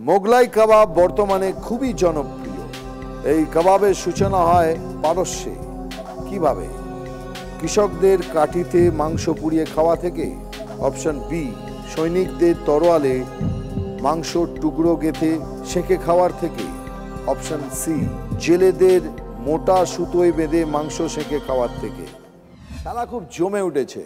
মোগলাই কাবাব বর্তমানে খুবই জনপ্রিয়। এই কাবাবের সূচনা হয় পারস্যে। কিভাবে? কৃষকদের কাঠিতে মাংস পুড়িয়ে খাওয়া থেকে। অপশন বি, সৈনিকদের তরোয়ালে মাংসর টুকরো গেঁথে সেঁকে খাওয়ার থেকে। অপশন সি, জেলেদের মোটা সুতোয় বেঁধে মাংস সেঁকে খাওয়ার থেকে। খেলা খুব জমে উঠেছে।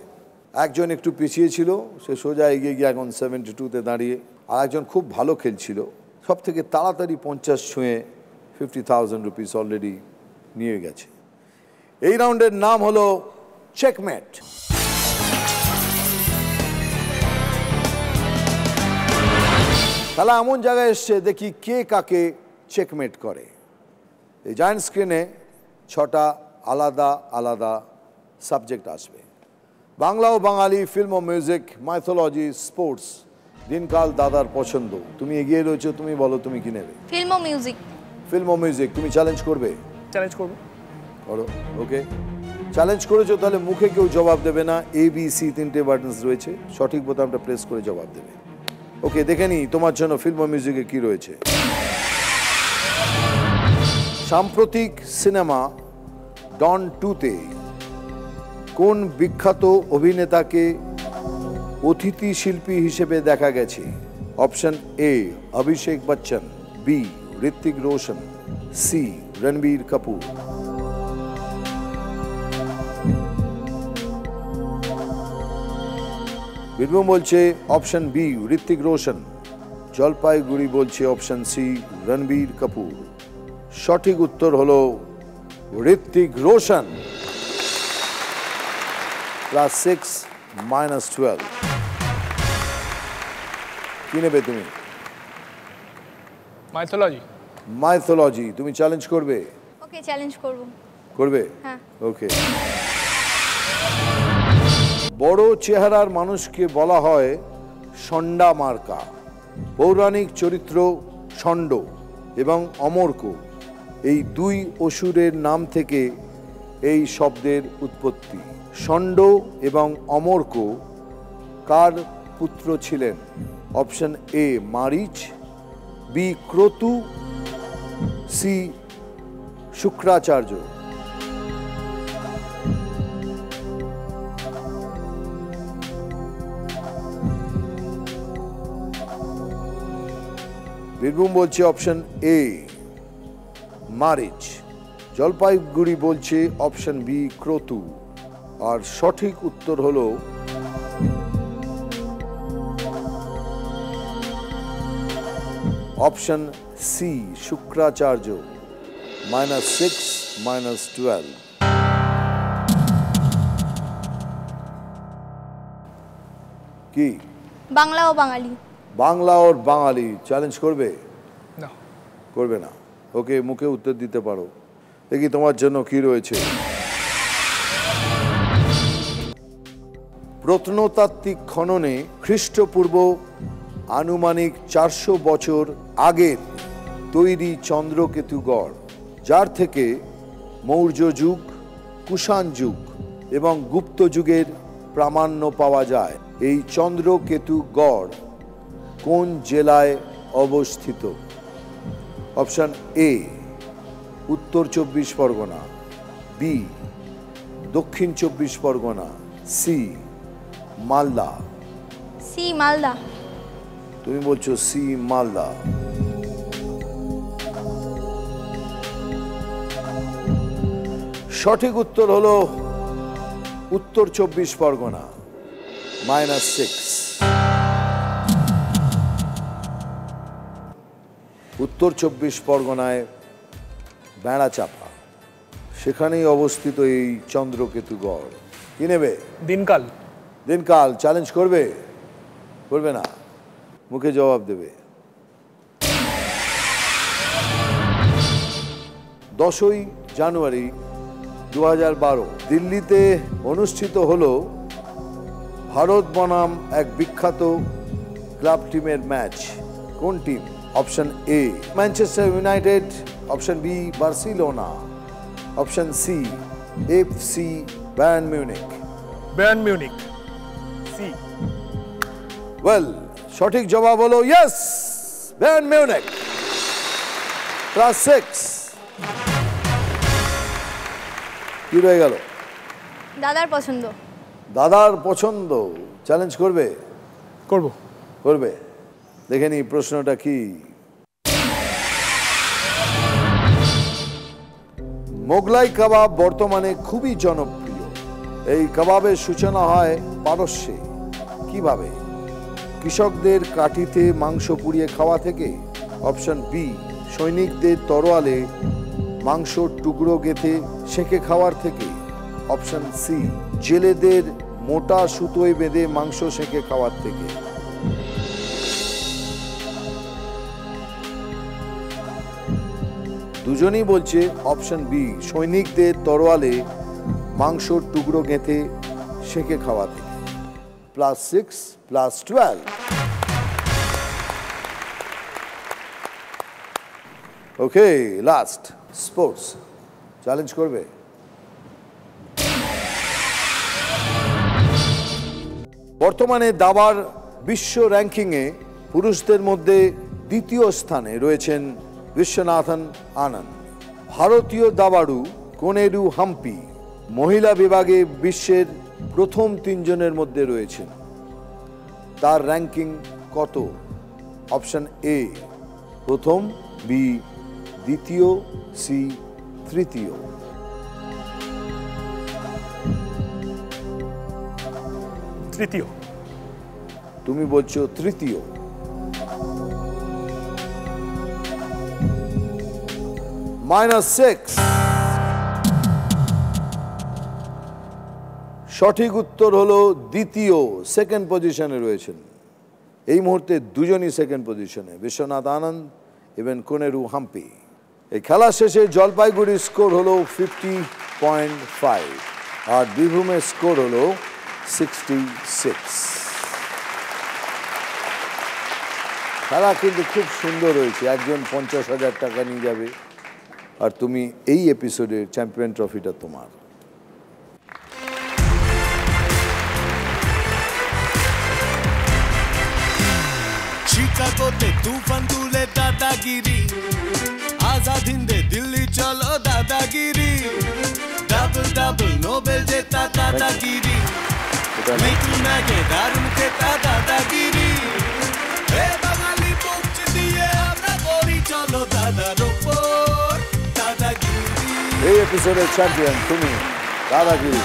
একজন একটু পিছিয়ে ছিল, সে সোজা এগিয়ে গিয়ে এখন 72-তে দাঁড়িয়ে। আর একজন খুব ভালো খেলছিল, সব থেকে তাড়াতাড়ি 50 ছুঁয়ে 50,000 রুপিস অলরেডি নিয়ে গেছে। এই রাউন্ডের নাম হলো চেকমেট। খেলা এমন জায়গায় এসছে, দেখি কে কাকে চেকমেট করে। এই জায়ান্ট স্ক্রিনে 6টা আলাদা আলাদা সাবজেক্ট আসবে। বাংলা ও বাঙালি, ফিল্ম ও মিউজিক, মাইথোলজি, স্পোর্টস। দিনকাল দাদার পছন্দ। তুমি এগিয়ে রয়েছো, তুমি বলো তুমি কি নেবে। ফিল্ম ও মিউজিক। ফিল্ম ও মিউজিক। তুমি চ্যালেঞ্জ করবে? চ্যালেঞ্জ করব। করো। ওকে, চ্যালেঞ্জ করেছো, তাহলে মুখে কেউ জবাব দেবে না। ABC 3টে বাটনস রয়েছে, সঠিক বোতামটা প্রেস করে জবাব দেবে। ওকে, দেখে নি তোমার জন্য ফিল্ম ও মিউজিকে কি রয়েছে। সাম্প্রতিক সিনেমা ডন 2-তে কোন বিখ্যাত অভিনেতাকে অতিথি শিল্পী হিসেবে দেখা গেছে? Option A, Abhishek Bachchan, B, Hrithik Roshan, C, Ranbir Kapoor. Birbhum বলছে অপশন বি, ঋত্বিক রোশন। জলপাইগুড়ি বলছে অপশন সি, রণবীর কাপুর। সঠিক উত্তর হলো ঋত্বিক রোশন। +6 -12। কি নেবে তুমি? মাইথোলজি। মাইথোলজি। তুমি চ্যালেঞ্জ করবে? ওকে, চ্যালেঞ্জ করব। করবে? হ্যাঁ। ওকে। বড় চেহারার মানুষকে বলা হয় ষণ্ডা মার্কা। পৌরাণিক চরিত্র ষণ্ড এবং অমর্ক, এই দুই অসুরের নাম থেকে এই শব্দের উৎপত্তি। ষণ্ড এবং অমর্ক কার পুত্র ছিলেন? Option A, Marich, B, Kratu, C, Shukracharya. Birbhum বলছে অপশন এ, মারিচ। জলপাইগুড়ি বলছে অপশন বি, ক্রতু। আর সঠিক উত্তর হলো অপশন সি, শুক্রাচার্য। -6 -12। কি? বাংলা ও বাঙালি। বাংলা ওর বাঙালি। চ্যালেঞ্জ করবে? না। করবে না। ওকে, মুখে উত্তর দিতে পারো। দেখি তোমার জন্য কি রয়েছে। প্রত্নতাত্ত্বিক খননে খ্রিস্টপূর্ব আনুমানিক 400 বছর আগের তৈরি চন্দ্রকেতু গড়, যার থেকে মৌর্য যুগ, কুষাণ যুগ এবং গুপ্ত যুগের প্রামাণ্য পাওয়া যায়। এই চন্দ্রকেতু গড় কোন জেলায় অবস্থিত? অপশন এ, উত্তর 24 পরগনা, বি, দক্ষিণ 24 পরগনা, সি, মালদা। সি, মালদা। তুমি বলছো সি, মালদা। সঠিক উত্তর হলো উত্তর 24 পরগনা। -6। উত্তর 24 পরগনায় বেড়াচাপা, সেখানেই অবস্থিত এই চন্দ্রকেতু গড়। কি নেবে? দিনকাল। দিনকাল। চ্যালেঞ্জ করবে? করবে না, মুখে জবাব দেবে। 10ই জানুয়ারি 2012 দিল্লিতে অনুষ্ঠিত হলো ভারত বনাম এক বিখ্যাত ক্লাব টিমের ম্যাচ। কোন team? Option A, Manchester United, option B, Barcelona, option C, FC Bayern Munich. Bayern Munich. C. Well, সঠিক জবাব হলো ইয়েস, বায়ার্ন মিউনিখ ক্লাস 6 কি রয়ে গেল? দাদার পছন্দ। দাদার পছন্দ চ্যালেঞ্জ করবে? করবো। করবে। দেখে নি প্রশ্নটা কি। মোগলাই কাবাব বর্তমানে খুবই জনপ্রিয়। এই কাবাবের সূচনা হয় পারস্যে। কিভাবে? কৃষকদের কাঠিতে মাংস পুড়িয়ে খাওয়া থেকে, অপশন বি সৈনিকদের তরোয়ালে মাংসর টুকরো গেঁথে সেঁকে খাওয়ার থেকে, অপশন সি জেলেদের মোটা সুতোয় বেঁধে মাংস সেঁকে খাওয়ার থেকে। দুজনেই বলছে অপশন বি সৈনিকদের তরোয়ালে মাংসর টুকরো গেঁথে সেঁকে খাওয়া থেকে। +6 +12। ওকে, লাস্ট স্পোর্টস চ্যালেঞ্জ করবে? বর্তমানে দাবার বিশ্ব র্যাঙ্কিংয়ে পুরুষদের মধ্যে দ্বিতীয় স্থানে রয়েছেন বিশ্বনাথন আনন্দ। ভারতীয় দাবাড়ু কোনেরু হাম্পি মহিলা বিভাগে বিশ্বের প্রথম 3 জনের মধ্যে রয়েছেন। তার র্যাঙ্কিং কত? অপশন এ প্রথম, বি দ্বিতীয়, সি তৃতীয়। তৃতীয়। তুমি বলছো তৃতীয়। -6। সঠিক উত্তর হলো দ্বিতীয়, সেকেন্ড পজিশনে রয়েছেন। এই মুহূর্তে দুজনই সেকেন্ড পজিশনে, বিশ্বনাথ আনন্দ এবং কোনেরু হাম্পি। এই খেলা শেষে জলপাইগুড়ির স্কোর হলো 50.5 আর বীরভূমের স্কোর হলো 66। খেলা কিন্তু খুব সুন্দর হয়েছে। একজন 50,000 টাকা নিয়ে যাবে, আর তুমি এই এপিসোডের চ্যাম্পিয়ন ট্রফিটা তোমার। শিকাগোতে তুফান তুলে দাদাগিরি, আজাদ হিন্দে দিল্লি চলো দাদাগিরি, ডাবল ডাবল নোবেল জেতা দাদাগিরি, মিঠুন আগে দারুণ খেতা দাদাগিরি, হে বাঙালি পৌঁছে দিয়ে আমরা করি চলো দাদার ওপর দাদাগিরি। এই এপিসোডের চ্যাম্পিয়ন তুমি, দাদাগিরি,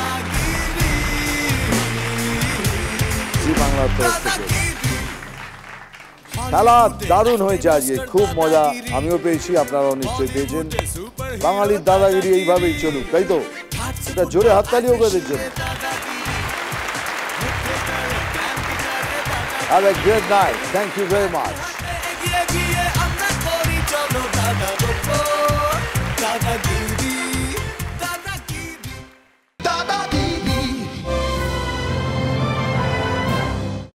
জি বাংলার তরফ থেকে। খেলা দারুণ হয়েছে আজকে, খুব মজা আমিও পেয়েছি, আপনারাও নিশ্চয়ই পেয়েছেন। বাঙালির দাদাগিরি এইভাবেই চলুক, তাই তো? এটা জোরে হাততালি ওদের জন্য। Have a great night. Thank you very much. এগিয়ে গিয়ে আমরা করি চলো দাদার ওপর দাদাগিরি।